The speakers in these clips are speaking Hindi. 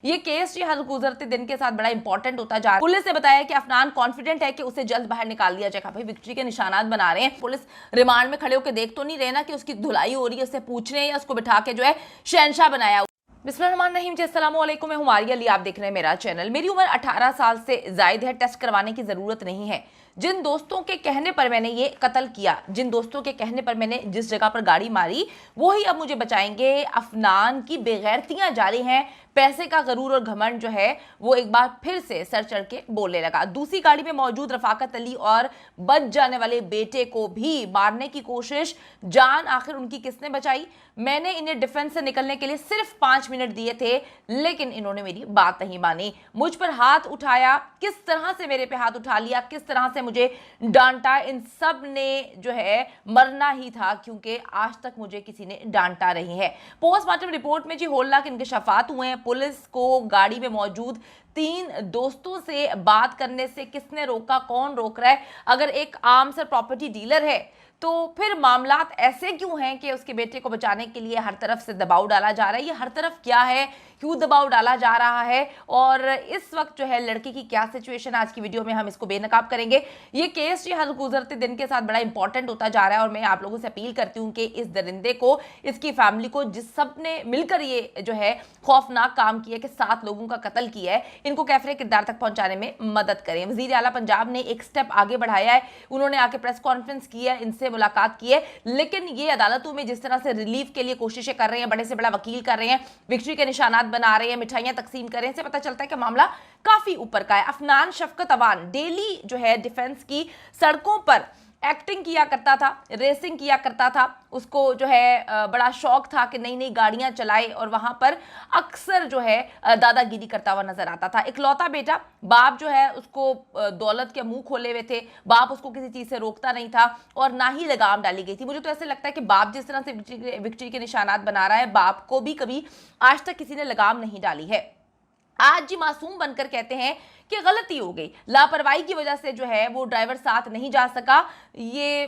ये केस जी हर गुजरते दिन के साथ बड़ा इंपॉर्टेंट होता जा रहा है। पुलिस ने बताया कि अफनान कॉन्फिडेंट है कि उसे जल्द बाहर निकाल दिया जाएगा। भाई विक्ट्री के निशानात बना रहे हैं। पुलिस रिमांड में खड़े होकर देख तो नहीं रहे ना कि उसकी धुलाई हो रही है, उससे पूछ रहे हैं या उसको बिठा के जो है शहंशाह बनाया। बिस्मिल्लाहिर्रहमानिर्रहीम जी, अस्सलाम वालेकुम। मैं हूं मारिया अली, आप देख रहे हैं मेरा चैनल। मेरी उम्र 18 साल से जायद है, टेस्ट करवाने की जरूरत नहीं है। जिन दोस्तों के कहने पर मैंने ये कत्ल किया, जिन दोस्तों के कहने पर मैंने जिस जगह पर गाड़ी मारी, वो ही अब मुझे बचाएंगे। अफनान की बेगैरतियां जारी हैं। पैसे का गरूर और घमंड जो है वो एक बार फिर से सर चढ़ के बोलने लगा। दूसरी गाड़ी में मौजूद रफाकत अली और बच जाने वाले बेटे को भी मारने की कोशिश। जान आखिर उनकी किसने बचाई? मैंने इन्हें डिफेंस से निकलने के लिए सिर्फ 5 मिनट दिए थे, लेकिन इन्होंने मेरी बात नहीं मानी। मुझ पर हाथ उठाया, किस तरह से मेरे पे हाथ उठा लिया, किस तरह से मुझे डांटा। इन सब ने जो है मरना ही था, क्योंकि आज तक मुझे किसी ने डांटा नहीं है। पोस्टमार्टम रिपोर्ट में जी होलनाक इंकशाफात हुए हैं। पुलिस को गाड़ी में मौजूद 3 दोस्तों से बात करने से किसने रोका, कौन रोक रहा है? अगर एक आर्म्स और प्रॉपर्टी डीलर है तो फिर मामलात ऐसे क्यों हैं कि उसके बेटे को बचाने के लिए हर तरफ से दबाव डाला जा रहा है? ये हर तरफ क्या है, क्यों दबाव डाला जा रहा है, और इस वक्त जो है लड़के की क्या सिचुएशन, आज की वीडियो में हम इसको बेनकाब करेंगे। ये केस जी हर गुजरते दिन के साथ बड़ा इंपॉर्टेंट होता जा रहा है, और मैं आप लोगों से अपील करती हूँ कि इस दरिंदे को, इसकी फैमिली को, जिस सब ने मिलकर ये जो है खौफनाक काम किया कि 7 लोगों का कत्ल किया है, इनको कैफरे किरदार तक पहुंचाने में मदद करें। वजीर आला पंजाब ने एक स्टेप आगे बढ़ाया है। उन्होंने आके प्रेस कॉन्फ्रेंस की है, इनसे मुलाकात की है, लेकिन ये अदालतों में जिस तरह से रिलीफ के लिए कोशिशें कर रहे हैं, बड़े से बड़ा वकील कर रहे हैं, विक्ट्री के निशानात बना रहे हैं, मिठाइयां तकसीम कर रहे हैं, से पता चलता है कि मामला काफी ऊपर का है। अफनान शफकत अवान डेली जो है डिफेंस की सड़कों पर एक्टिंग किया करता था, रेसिंग किया करता था। उसको जो है बड़ा शौक था कि नई नई गाड़ियां चलाए, और वहां पर अक्सर जो है दादागिरी करता हुआ नजर आता था। इकलौता बेटा, बाप जो है उसको दौलत के मुंह खोले हुए थे, बाप उसको किसी चीज से रोकता नहीं था, और ना ही लगाम डाली गई थी। मुझे तो ऐसे लगता है कि बाप जिस तरह से विक्ट्री के निशानात बना रहा है, बाप को भी कभी आज तक किसी ने लगाम नहीं डाली है। आज जी मासूम बनकर कहते हैं कि गलती हो गई, लापरवाही की वजह से जो है वो ड्राइवर साथ नहीं जा सका। ये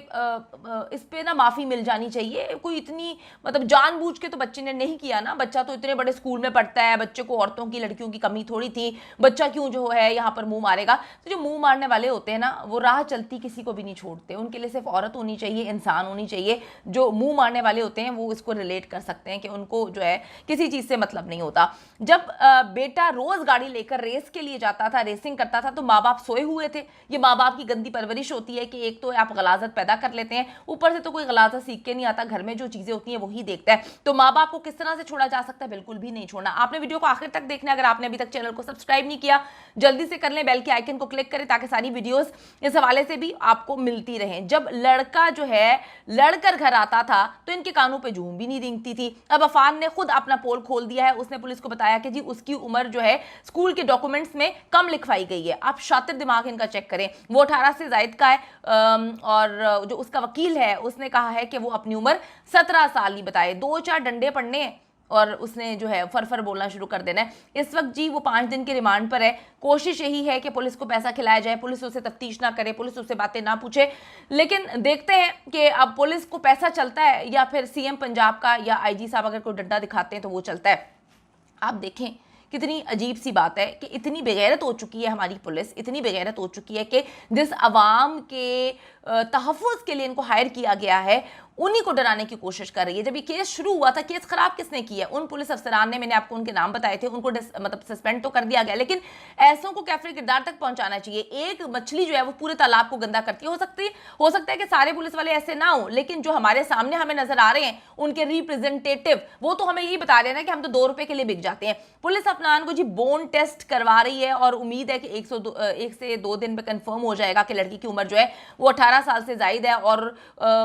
इस पे ना माफ़ी मिल जानी चाहिए। कोई इतनी मतलब जानबूझ के तो बच्चे ने नहीं किया ना। बच्चा तो इतने बड़े स्कूल में पढ़ता है, बच्चे को औरतों की, लड़कियों की कमी थोड़ी थी। बच्चा क्यों जो है यहाँ पर मुंह मारेगा? तो जो मुंह मारने वाले होते हैं ना, वो राह चलती किसी को भी नहीं छोड़ते। उनके लिए सिर्फ औरत होनी चाहिए, इंसान होनी चाहिए। जो मुंह मारने वाले होते हैं वो इसको रिलेट कर सकते हैं कि उनको जो है किसी चीज़ से मतलब नहीं होता। जब बेटा रोज़ गाड़ी लेकर रेस के लिए जाता था, रेसिंग करता था, तो माँ बाप सोए हुए थे। ये माँ बाप की गंदी परवरिश होती है कि एक तो आप गलाजत पैदा कर लेते हैं, ऊपर से तो कोई गलाजत सीख के नहीं आता, घर में जो चीजें होती हैं वही देखता है। तो माँ बाप को किस तरह से छोड़ा जा सकता है? बिल्कुल भी नहीं छोड़ना। आपने वीडियो को आखिर तक देखना है। अगर आपने अभी तक चैनल को सब्सक्राइब नहीं किया, जल्दी से कर लें, बेल के आइकन को क्लिक करें, ताकि सारी वीडियोस इस हवाले से भी आपको मिलती रहें। जब लड़का जो है लड़कर घर आता था तो इनके कानों पे जूम भी नहीं रेंगती थी। अब अफान ने खुद अपना पोल खोल दिया है। उसने पुलिस को बताया कि जी उसकी उम्र जो है स्कूल के डॉक्यूमेंट्स में कम लिखवाई गई है। आप शातिर दिमाग इनका चेक करें। वो 18 से जायद का है, और जो उसका वकील है उसने कहा है कि वो अपनी उम्र 17 साल ही बताए। 2-4 डंडे पड़ने और उसने जो है फर बोलना शुरू कर देना है। इस वक्त जी वो 5 दिन के रिमांड पर है। कोशिश यही है कि पुलिस को पैसा खिलाया जाए, पुलिस उससे तफ्तीश ना करे, पुलिस उससे बातें ना पूछे। लेकिन देखते हैं कि अब पुलिस को पैसा चलता है या फिर सीएम पंजाब का या आईजी साहब अगर कोई डंडा दिखाते हैं तो वो चलता है। आप देखें कितनी अजीब सी बात है कि इतनी बेगैरत हो चुकी है हमारी पुलिस, इतनी बेगैरत हो चुकी है कि जिस अवाम के तहफ़्फ़ुज़ के लिए इनको हायर किया गया है, उन्हीं को डराने की कोशिश कर रही है। जब ये केस शुरू हुआ था, केस खराब किसने किया? उन पुलिस अफसरान ने, मैंने आपको उनके नाम बताए थे, उनको मतलब सस्पेंड तो कर दिया गया, लेकिन ऐसों को कैफरे किरदार तक पहुंचाना चाहिए। एक मछली जो है वो पूरे तालाब को गंदा करती है। हो सकता है कि सारे पुलिस वाले ऐसे ना हो, लेकिन जो हमारे सामने हमें नजर आ रहे हैं उनके रिप्रेजेंटेटिव, वो तो हमें यही बता रहे हैं ना कि हम तो 2 रुपए के लिए बिक जाते हैं। पुलिस अफनान को जी बोन टेस्ट करवा रही है, और उम्मीद है कि 1 से 2 दिन में कंफर्म हो जाएगा कि लड़की की उम्र जो है वो 18 साल से जायद है, और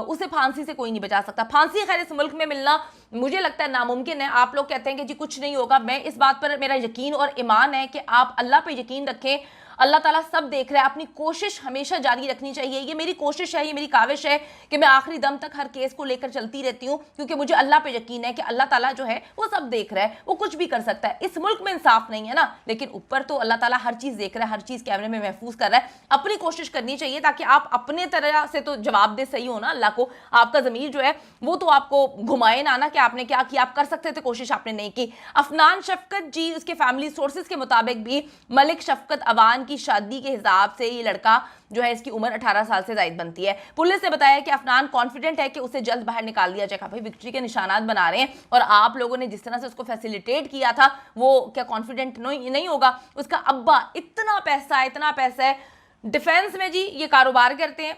उसे फांसी से कोई नहीं बचा सकता। फांसी खैर इस मुल्क में मिलना मुझे लगता है नामुमकिन है। आप लोग कहते हैं कि जी कुछ नहीं होगा। मैं इस बात पर, मेरा यकीन और ईमान है कि आप अल्लाह पे यकीन रखें, अल्लाह ताला सब देख रहा है। अपनी कोशिश हमेशा जारी रखनी चाहिए। ये मेरी कोशिश है, ये मेरी काविश है कि मैं आखिरी दम तक हर केस को लेकर चलती रहती हूँ, क्योंकि मुझे अल्लाह पे यकीन है कि अल्लाह ताला जो है वो सब देख रहा है, वो कुछ भी कर सकता है। इस मुल्क में इंसाफ नहीं है ना, लेकिन ऊपर तो अल्लाह ताला हर चीज देख रहा है, हर चीज कैमरे में महफूज कर रहा है। अपनी कोशिश करनी चाहिए ताकि आप अपने तरह से तो जवाब दे सही हो ना अल्लाह को। आपका ज़मीर जो है वो तो आपको घुमाए ना कि आपने क्या किया, आप कर सकते थे, कोशिश आपने नहीं की। अफनान शफकत जी, उसके फैमिली सोर्सेज के मुताबिक भी मलिक शफकत अवान की शादी के हिसाब से ये लड़का जो है इसकी उम्र 18 साल से ज्यादा बनती है। पुलिस ने बताया कि अफनान कॉन्फिडेंट है कि उसे जल्द बाहर निकाल दिया जाएगा। भाई विक्ट्री के निशानात बना रहे हैं और आप लोगों ने जिस तरह से उसको फैसिलिटेट किया था वो क्या कॉन्फिडेंट नहीं होगा? उसका अब्बा इतना पैसा है, डिफेंस में जी ये कारोबार करते हैं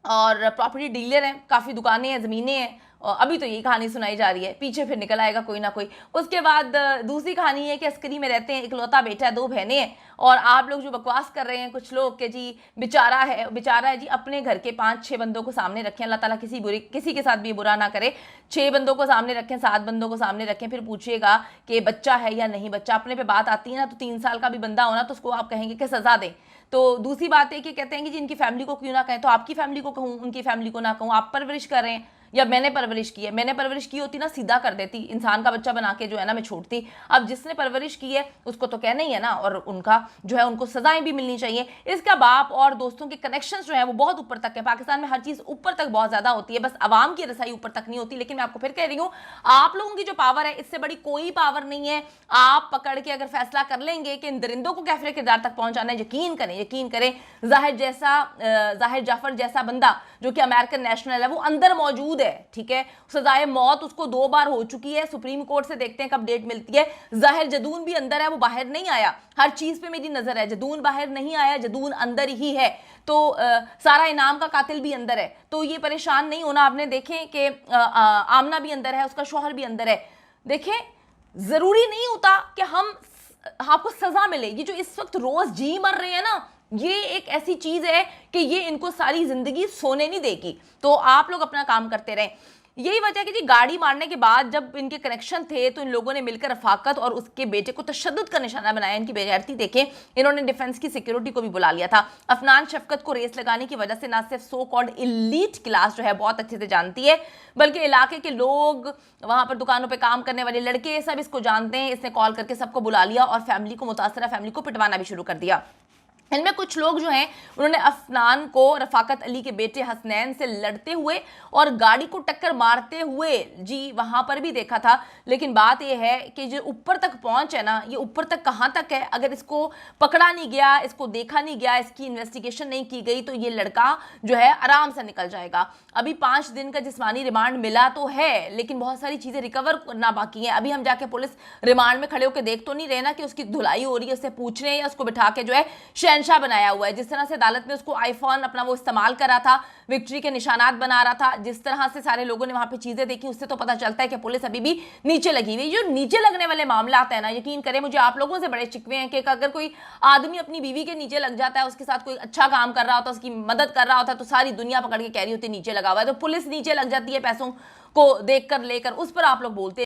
और प्रॉपर्टी डीलर हैं, काफ़ी दुकानें हैं, ज़मीनें हैं। और अभी तो यही कहानी सुनाई जा रही है, पीछे फिर निकल आएगा कोई ना कोई। उसके बाद दूसरी कहानी है कि अस्करी में रहते हैं, इकलौता बेटा है, 2 बहनें हैं। और आप लोग जो बकवास कर रहे हैं कुछ लोग कि जी बेचारा है जी, अपने घर के 5-6 बंदों को सामने रखें। अल्लाह ताला किसी के साथ भी बुरा ना करे। 6 बंदों को सामने रखें, 7 बंदों को सामने रखें, फिर पूछिएगा कि बच्चा है या नहीं बच्चा। अपने पे बात आती है ना, तो 3 साल का भी बंदा होना तो उसको आप कहेंगे कि सजा दें। तो दूसरी बात है कि कहते हैं कि जिनकी फैमिली को क्यों ना कहें, तो आपकी फैमिली को कहूँ, उनकी फैमिली को ना कहूँ? आप परवरिश कर रहे हैं या मैंने परवरिश की है? मैंने परवरिश की होती ना सीधा कर देती, इंसान का बच्चा बना के जो है ना मैं छोड़ती। अब जिसने परवरिश की है उसको तो कहना ही है ना, और उनका जो है उनको सजाएं भी मिलनी चाहिए। इसका बाप और दोस्तों के कनेक्शंस जो है वो बहुत ऊपर तक है। पाकिस्तान में हर चीज़ ऊपर तक बहुत ज़्यादा होती है, बस आवाम की रसाई ऊपर तक नहीं होती। लेकिन मैं आपको फिर कह रही हूँ, आप लोगों की जो पावर है इससे बड़ी कोई पावर नहीं है। आप पकड़ के अगर फैसला कर लेंगे कि इन दरिंदों को कैफरे किरदार तक पहुंचाना है, यकीन करें जाहिर जाफर जैसा बंदा जो कि अमेरिकन नेशनल है वो अंदर मौजूद है, ठीक है। सजाए मौत उसको 2 बार हो चुकी है, सुप्रीम कोर्ट से देखते हैं कब डेट मिलती है। जाहिर जदून भी अंदर है, वो बाहर नहीं आया। हर चीज पे मेरी नजर है, जदून बाहर नहीं आया, जदून अंदर ही है। तो सारा इनाम का कातिल भी अंदर है, तो ये परेशान नहीं होना। आपने देखें कि आमना भी अंदर है, उसका शौहर भी अंदर है। देखें, जरूरी नहीं होता कि आपको सजा मिले। ये जो इस वक्त रोज जी मर रहे हैं ना, ये एक ऐसी चीज है कि ये इनको सारी जिंदगी सोने नहीं देगी। तो आप लोग अपना काम करते रहें। यही वजह है कि जी गाड़ी मारने के बाद जब इनके कनेक्शन थे तो इन लोगों ने मिलकर रफाकत और उसके बेटे को तशद्दुद का निशाना बनाया। इनकी बेगैरती देखें, इन्होंने डिफेंस की सिक्योरिटी को भी बुला लिया था। अफनान शफकत को रेस लगाने की वजह से ना सिर्फ सो कॉल्ड एलीट क्लास जो है बहुत अच्छे से जानती है, बल्कि इलाके के लोग, वहां पर दुकानों पर काम करने वाले लड़के सब इसको जानते हैं। इसने कॉल करके सबको बुला लिया और फैमिली को, मुतासरा फैमिली को पिटवाना भी शुरू कर दिया। इनमें कुछ लोग जो हैं उन्होंने अफनान को रफाकत अली के बेटे हसनैन से लड़ते हुए और गाड़ी को टक्कर मारते हुए जी वहां पर भी देखा था। लेकिन बात यह है कि जो ऊपर तक पहुंच है ना, ये ऊपर तक कहां तक है? अगर इसको पकड़ा नहीं गया, इसको देखा नहीं गया, इसकी इन्वेस्टिगेशन नहीं की गई तो ये लड़का जो है आराम से निकल जाएगा। अभी 5 दिन का जिस्मानी रिमांड मिला तो है, लेकिन बहुत सारी चीजें रिकवर करना बाकी है। अभी हम जाके पुलिस रिमांड में खड़े होकर देख तो नहीं रहे ना कि उसकी धुलाई हो रही है, उससे पूछ रहे हैं या उसको बिठा के जो है शहंशाह बनाया हुआ है। जिस तरह से अदालत में उसको आईफोन अपना वो इस्तेमाल करा था, विक्ट्री के निशानात बना रहा था, जिस तरह से सारे लोगों ने वहां पे चीजें देखी, उससे तो पता चलता है कि पुलिस अभी भी नीचे लगी हुई है। जो नीचे लगने वाले मामला आते हैं ना, यकीन करें मुझे आप लोगों से बड़े शिकवे हैं कि अगर कोई आदमी अपनी बीवी के नीचे लग जाता है, उसके साथ कोई अच्छा काम कर रहा होता है, उसकी मदद कर रहा होता है, तो सारी दुनिया पकड़ के कह रही होती है नीचे लगा हुआ है। तो पुलिस नीचे लग जाती है पैसों को देख कर लेकर, उस पर आप लोग बोलते हैं।